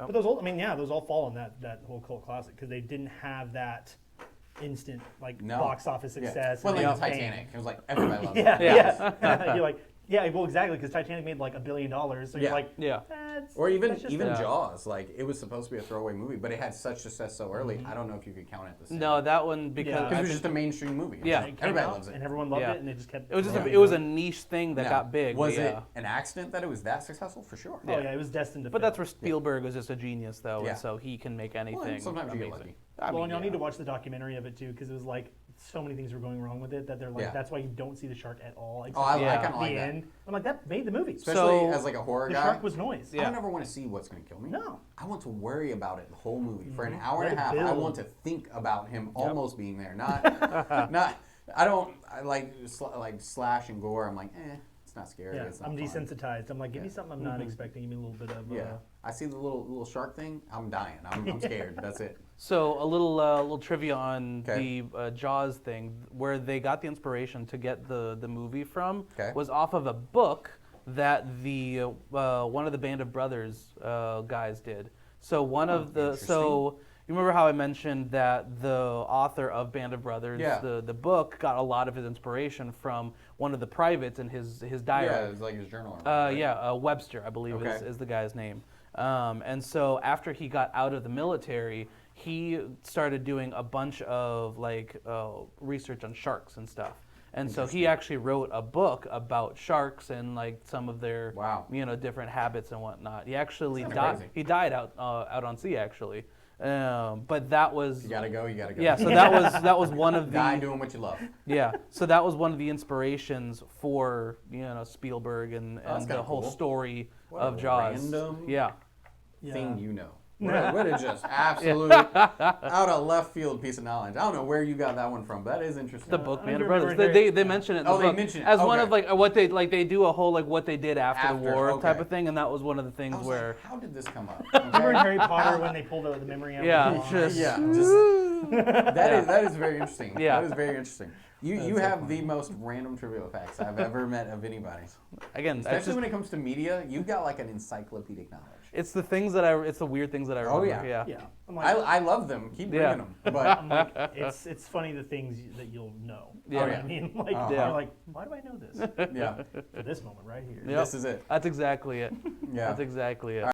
But those all, I mean, yeah, those all fall in that whole cult classic because they didn't have that instant box office success. Well, and like fame. Titanic, it was like everybody loves it. Yeah. You're like, yeah, well, exactly, because Titanic made like $1 billion, so you're like, Or even that's just Jaws, like it was supposed to be a throwaway movie, but it had such success so early. I don't know if you could count it the same. No, that one because it was just a mainstream movie. Yeah. Everybody loves it, and everyone loved it, and it just kept. It was just it was a niche thing that Now, got big. Was it an accident that it was that successful? For sure. Oh yeah, it was destined to. But that's where Spielberg was just a genius, though, Yeah. and so he can make anything. Well, sometimes you get amazing. lucky. Well, and y'all need to watch the documentary of it too, because it was like so many things were going wrong with it that they're like, that's why you don't see the shark at all. Oh, I Yeah. kind of like the that. end. I'm like, that made the movie. Especially So, as like a horror The guy. shark was noise. I don't ever want to see what's going to kill me. No. I want to worry about it the whole movie. For an hour Let and a it half, I build. want to think about him almost being there. I like slash and gore. I'm like, it's not scary. Yeah, It's not I'm fun. desensitized. I'm like, give me something I'm not expecting. Give me a little bit of. Yeah. I see the little shark thing, I'm dying. I'm scared. That's it. So a little trivia on Okay. the Jaws thing, where they got the inspiration to get the movie from, Okay. was off of a book that the one of the Band of Brothers guys did. So one of the you remember how I mentioned that the author of Band of Brothers, the book, got a lot of his inspiration from one of the privates in his diary. Yeah, it's like his journal. Right? Webster, I believe Okay. is the guy's name. And so after he got out of the military, he started doing a bunch of research on sharks and stuff. And so he actually wrote a book about sharks and like some of their different habits and whatnot. He actually died. Crazy. He died out on sea actually. But that was You gotta go. You gotta go. yeah. So that was one of the Die doing what you love. yeah. So that was one of the inspirations for Spielberg and that's the kinda whole cool. story What of a Jaws. random Yeah. thing you know. What a just absolute out of left field piece of knowledge. I don't know where you got that one from, but that is interesting. The book I Band of remember Brothers. hearing- They mention it in the Oh, they book mention it. as one Okay. of what they do a whole what they did after the war type okay. of thing, and that was one of the I things was where like, how did this come up? Remember in Harry Potter when they pulled the memory out? Yeah, of the just- wand? That is very interesting. Yeah. That is very interesting. You have the most random trivial facts I've ever met of anybody. again, Especially when it comes to media, you've got like an encyclopedic knowledge. it's the things it's the weird things that I remember. yeah. Yeah. I'm like, I love them. Keep bringing Yeah. them. But I'm like, it's funny the things that you'll know. Yeah. You know what I mean, like Uh-huh. you're like, why do I know this? yeah, For this moment right here. Yep. this is it. That's exactly it. Yeah. That's exactly it.